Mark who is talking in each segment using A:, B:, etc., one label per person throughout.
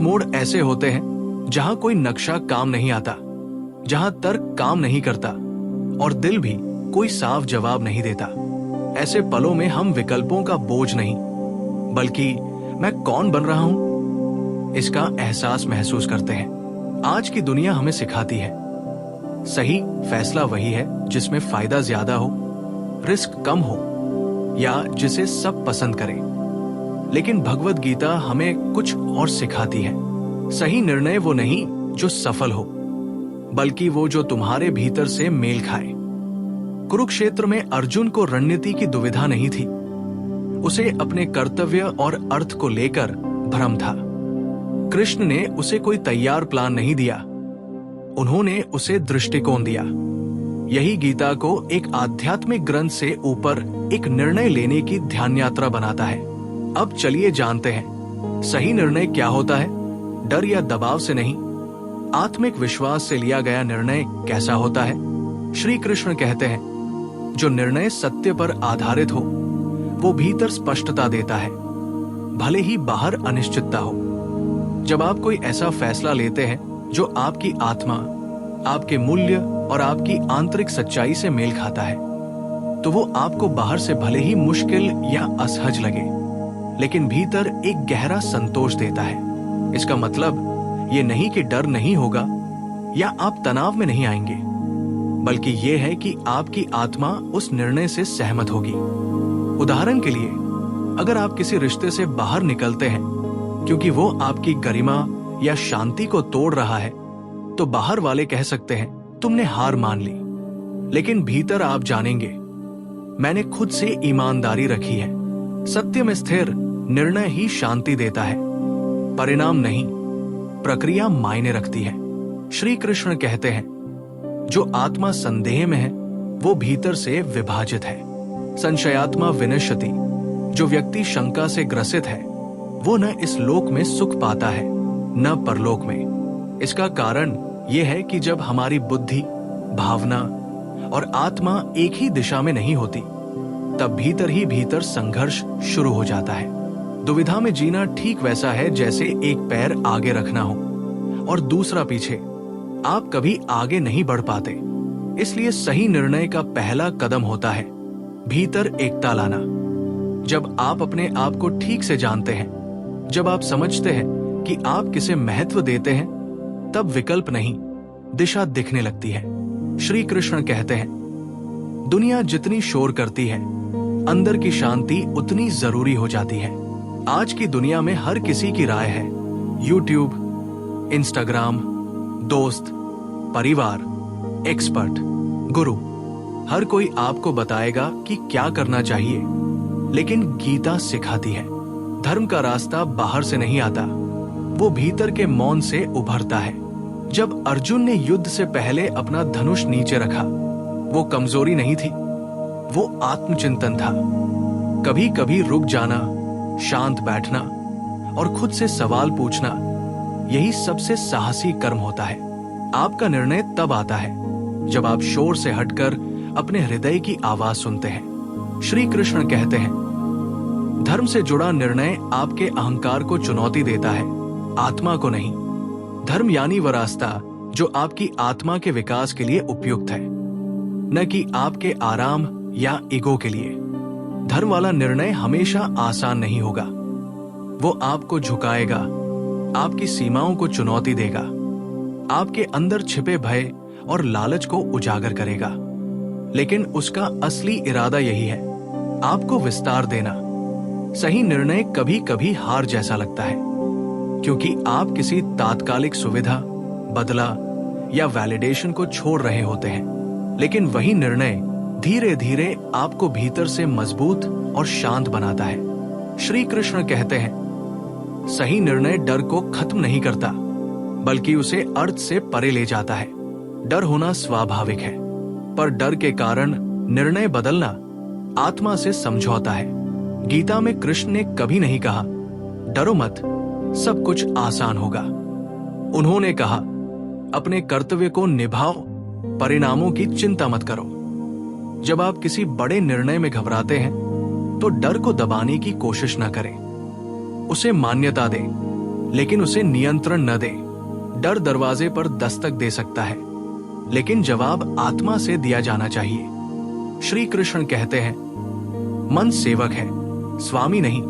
A: मोड़ ऐसे होते हैं जहां कोई नक्शा काम नहीं आता, जहां तर्क काम नहीं करता और दिल भी कोई साफ जवाब नहीं देता। ऐसे पलों में हम विकल्पों का बोझ नहीं, बल्कि मैं कौन बन रहा हूं इसका एहसास महसूस करते हैं। आज की दुनिया हमें सिखाती है सही फैसला वही है जिसमें फायदा ज्यादा हो, रिस्क कम हो या जिसे सब पसंद करें। लेकिन भगवद गीता हमें कुछ और सिखाती है। सही निर्णय वो नहीं जो सफल हो, बल्कि वो जो तुम्हारे भीतर से मेल खाए। कुरुक्षेत्र में अर्जुन को रणनीति की दुविधा नहीं थी, उसे अपने कर्तव्य और अर्थ को लेकर भ्रम था। कृष्ण ने उसे कोई तैयार प्लान नहीं दिया, उन्होंने उसे दृष्टिकोण दिया। यही गीता को एक आध्यात्मिक ग्रंथ से ऊपर एक निर्णय लेने की ध्यान यात्रा बनाता है। अब चलिए जानते हैं सही निर्णय क्या होता है। डर या दबाव से नहीं, आत्मिक विश्वास से लिया गया निर्णय कैसा होता है। श्री कृष्ण कहते हैं जो निर्णय सत्य पर आधारित हो वो भीतर स्पष्टता देता है, भले ही बाहर अनिश्चितता हो। जब आप कोई ऐसा फैसला लेते हैं जो आपकी आत्मा, आपके मूल्य और आपकी आंतरिक सच्चाई से मेल खाता है, तो वो आपको बाहर से भले ही मुश्किल या असहज लगे, लेकिन भीतर एक गहरा संतोष देता है। इसका मतलब ये नहीं कि डर नहीं होगा या आप तनाव में नहीं आएंगे, बल्कि ये है कि आपकी आत्मा उस निर्णय से सहमत होगी। उदाहरण के लिए, अगर आप किसी रिश्ते से बाहर निकलते हैं क्योंकि वो आपकी गरिमा या शांति को तोड़ रहा है, तो बाहर वाले कह सकते हैं तुमने हार मान ली, लेकिन भीतर आप जानेंगे मैंने खुद से ईमानदारी रखी है। सत्य में स्थिर निर्णय ही शांति देता है, परिणाम नहीं, प्रक्रिया मायने रखती है। श्री कृष्ण कहते हैं जो आत्मा संदेह में है वो भीतर से विभाजित है। संशयात्मा विनश्यति, जो व्यक्ति शंका से ग्रसित है वो न इस लोक में सुख पाता है न परलोक में। इसका कारण यह है कि जब हमारी बुद्धि, भावना और आत्मा एक ही दिशा में नहीं होती, तब भीतर ही भीतर संघर्ष शुरू हो जाता है। दुविधा में जीना ठीक वैसा है जैसे एक पैर आगे रखना हो और दूसरा पीछे। आप कभी आगे नहीं बढ़ पाते। इसलिए सही निर्णय का पहला कदम होता है भीतर एकता लाना। जब आप अपने आप को ठीक से जानते हैं, जब आप समझते हैं कि आप किसे महत्व देते हैं, तब विकल्प नहीं, दिशा दिखने लगती है। श्री कृष्ण कहते हैं दुनिया जितनी शोर करती है, अंदर की शांति उतनी जरूरी हो जाती है। आज की दुनिया में हर किसी की राय है। यूट्यूब, इंस्टाग्राम, दोस्त, परिवार, एक्सपर्ट, गुरु, हर कोई आपको बताएगा कि क्या करना चाहिए। लेकिन गीता सिखाती है धर्म का रास्ता बाहर से नहीं आता, वो भीतर के मौन से उभरता है। जब अर्जुन ने युद्ध से पहले अपना धनुष नीचे रखा, वो कमजोरी नहीं थी, वो आत्मचिंतन था। कभी कभी रुक जाना, शांत बैठना और खुद से सवाल पूछना, यही सबसे साहसी कर्म होता है। आपका निर्णय तब आता है जब आप शोर से हटकर अपने हृदय की आवाज सुनते हैं। श्री कृष्ण कहते हैं धर्म से जुड़ा निर्णय आपके अहंकार को चुनौती देता है, आत्मा को नहीं। धर्म यानी वह रास्ता जो आपकी आत्मा के विकास के लिए उपयुक्त है, न कि आपके आराम या ईगो के लिए। धर्म वाला निर्णय हमेशा आसान नहीं होगा। वो आपको झुकाएगा, आपकी सीमाओं को चुनौती देगा, आपके अंदर छिपे भय और लालच को उजागर करेगा। लेकिन उसका असली इरादा यही है, आपको विस्तार देना। सही निर्णय कभी कभी हार जैसा लगता है, क्योंकि आप किसी तात्कालिक सुविधा, बदला या वैलिडेशन को छोड़ रहे होते हैं। लेकिन वही निर्णय धीरे धीरे आपको भीतर से मजबूत और शांत बनाता है। श्री कृष्ण कहते हैं सही निर्णय डर को खत्म नहीं करता, बल्कि उसे अर्थ से परे ले जाता है। डर होना स्वाभाविक है, पर डर के कारण निर्णय बदलना आत्मा से समझौता है। गीता में कृष्ण ने कभी नहीं कहा डरो मत, सब कुछ आसान होगा। उन्होंने कहा अपने कर्तव्य को निभाओ, परिणामों की चिंता मत करो। जब आप किसी बड़े निर्णय में घबराते हैं तो डर को दबाने की कोशिश न करें, उसे मान्यता दें। लेकिन उसे नियंत्रण न दे। डर दरवाजे पर दस्तक दे सकता है, लेकिन जवाब आत्मा से दिया जाना चाहिए। श्री कृष्ण कहते हैं, मन सेवक है, स्वामी नहीं।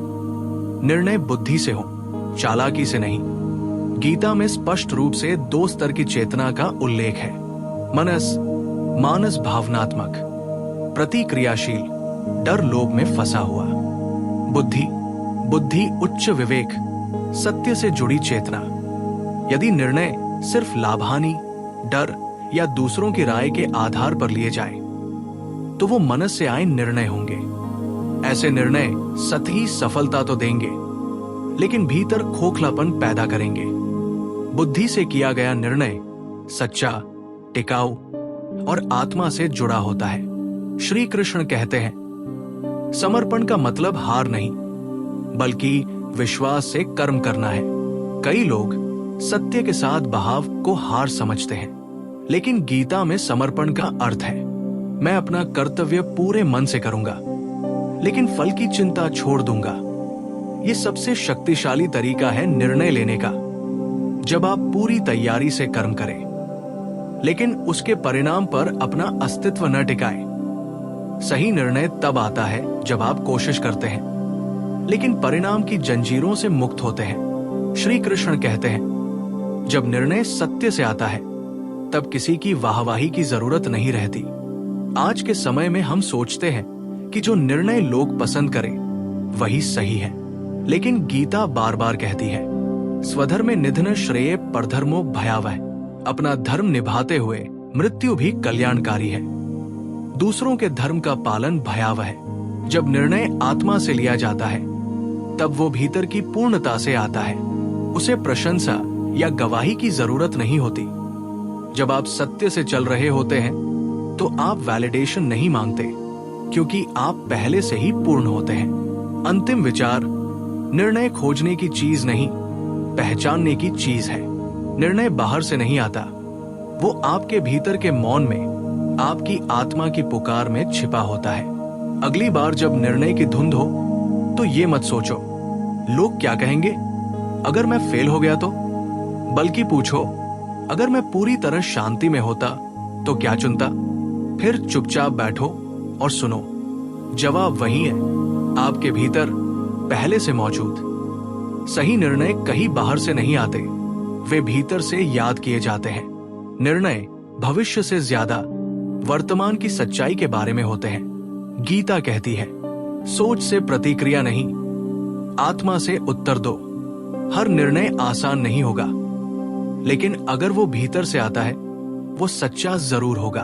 A: निर्णय बुद्धि से हो, चालाकी से नहीं। गीता में स्पष्ट रूप से 2 स्तर की चेतना का उल्लेख है। मनस, मानस भावनात्मक, प्रतिक्रियाशील, डर लोभ में फंसा हुआ। बुद्धि, बुद्धि उच्च विवेक, सत्य से जुड़ी चेतना। यदि निर्णय सिर्फ लाभानी, डर या दूसरों की राय के आधार पर लिए जाए तो वो मनस से आए निर्णय होंगे। ऐसे निर्णय सतही सफलता तो देंगे, लेकिन भीतर खोखलापन पैदा करेंगे। बुद्धि से किया गया निर्णय सच्चा, टिकाऊ और आत्मा से जुड़ा होता है। श्री कृष्ण कहते हैं, समर्पण का मतलब हार नहीं, बल्कि विश्वास से कर्म करना है। कई लोग सत्य के साथ बहाव को हार समझते हैं, लेकिन गीता में समर्पण का अर्थ है, मैं अपना कर्तव्य पूरे मन से करूंगा, लेकिन फल की चिंता छोड़ दूंगा। ये सबसे शक्तिशाली तरीका है निर्णय लेने का, जब आप पूरी तैयारी से कर्म करें, लेकिन उसके परिणाम पर अपना अस्तित्व न टिकाए। सही निर्णय तब आता है जब आप कोशिश करते हैं, लेकिन परिणाम की जंजीरों से मुक्त होते हैं। श्री कृष्ण कहते हैं, जब निर्णय सत्य से आता है, तब किसी की वाहवाही की जरूरत नहीं रहती। आज के समय में हम सोचते हैं कि जो निर्णय लोग पसंद करें वही सही है, लेकिन गीता बार बार कहती है, स्वधर्मे निधन श्रेय परधर्मो भयावह। अपना धर्म निभाते हुए मृत्यु भी कल्याणकारी है। दूसरों के धर्म का पालन भयावह है। जब निर्णय आत्मा से लिया जाता है, तब वो भीतर की पूर्णता से आता है। उसे प्रशंसा या गवाही की जरूरत नहीं होती। जब आप सत्य से चल रहे होते हैं, तो आप वैलिडेशन नहीं मांगते, क्योंकि आप पहले से ही पूर्ण होते हैं। अंतिम विचार, निर्णय खोजने की चीज नहीं, पहचानने की चीज है। निर्णय बाहर से नहीं आता, वो आपके भीतर के मौन में, आपकी आत्मा की पुकार में छिपा होता है। अगली बार जब निर्णय की धुंध हो, तो ये मत सोचो, लोग क्या कहेंगे अगर मैं फेल हो गया तो, बल्कि पूछो, अगर मैं पूरी तरह शांति में होता तो क्या चुनता। फिर चुपचाप बैठो और सुनो। जवाब वही है, आपके भीतर, पहले से मौजूद। सही निर्णय कहीं बाहर से नहीं आते, वे भीतर से याद किए जाते हैं। निर्णय भविष्य से ज्यादा वर्तमान की सच्चाई के बारे में होते हैं। गीता कहती है, सोच से प्रतिक्रिया नहीं, आत्मा से उत्तर दो। हर निर्णय आसान नहीं होगा, लेकिन अगर वो भीतर से आता है, वो सच्चा जरूर होगा।